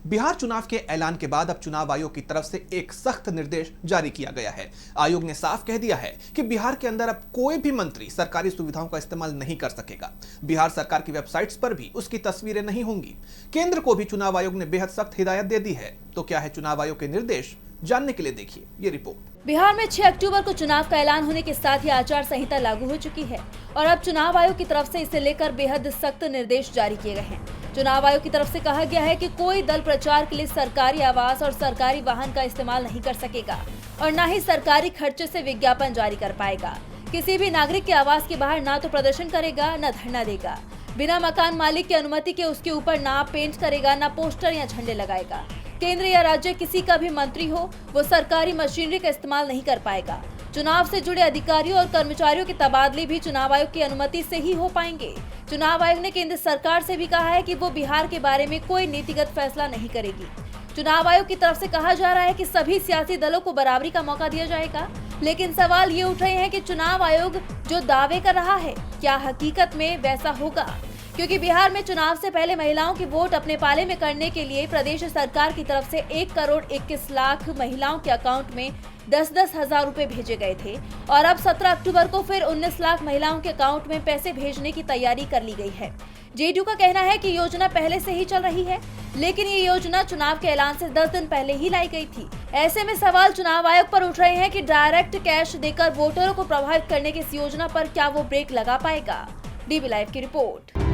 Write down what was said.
बिहार चुनाव के ऐलान के बाद अब चुनाव आयोग की तरफ से एक सख्त निर्देश जारी किया गया है। आयोग ने साफ कह दिया है कि बिहार के अंदर अब कोई भी मंत्री सरकारी सुविधाओं का इस्तेमाल नहीं कर सकेगा। बिहार सरकार की वेबसाइट्स पर भी उसकी तस्वीरें नहीं होंगी। केंद्र को भी चुनाव आयोग ने बेहद सख्त हिदायत दे दी है। तो क्या है चुनाव आयोग के निर्देश, जानने के लिए देखिए ये रिपोर्ट। बिहार में 6 अक्टूबर को चुनाव का ऐलान होने के साथ ही आचार संहिता लागू हो चुकी है और अब चुनाव आयोग की तरफ से इसे लेकर बेहद सख्त निर्देश जारी किए गए हैं। चुनाव आयोग की तरफ से कहा गया है कि कोई दल प्रचार के लिए सरकारी आवास और सरकारी वाहन का इस्तेमाल नहीं कर सकेगा और न ही सरकारी खर्चे से विज्ञापन जारी कर पाएगा। किसी भी नागरिक के आवास के बाहर ना तो प्रदर्शन करेगा न धरना देगा। बिना मकान मालिक की अनुमति के उसके ऊपर ना पेंट करेगा, न पोस्टर या झंडे लगाएगा। केंद्र या राज्य किसी का भी मंत्री हो, वो सरकारी मशीनरी का इस्तेमाल नहीं कर पाएगा। चुनाव से जुड़े अधिकारियों और कर्मचारियों के तबादले भी चुनाव आयोग की अनुमति से ही हो पाएंगे। चुनाव आयोग ने केंद्र सरकार से भी कहा है कि वो बिहार के बारे में कोई नीतिगत फैसला नहीं करेगी। चुनाव आयोग की तरफ से कहा जा रहा है कि सभी सियासी दलों को बराबरी का मौका दिया जाएगा, लेकिन सवाल ये उठ रहे हैं कि चुनाव आयोग जो दावे कर रहा है क्या हकीकत में वैसा होगा, क्योंकि बिहार में चुनाव से पहले महिलाओं की वोट अपने पाले में करने के लिए प्रदेश सरकार की तरफ से 1 करोड़ 21 लाख महिलाओं के अकाउंट में 10-10 हजार रुपए भेजे गए थे और अब 17 अक्टूबर को फिर 19 लाख महिलाओं के अकाउंट में पैसे भेजने की तैयारी कर ली गई है। जेडीयू का कहना है कि योजना पहले से ही चल रही है, लेकिन ये योजना चुनाव के ऐलान से 10 दिन पहले ही लाई गई थी। ऐसे में सवाल चुनाव आयोग पर उठ रहे हैं कि डायरेक्ट कैश देकर वोटरों को प्रभावित करने की इस योजना पर क्या वो ब्रेक लगा पाएगा। डीबी लाइव की रिपोर्ट।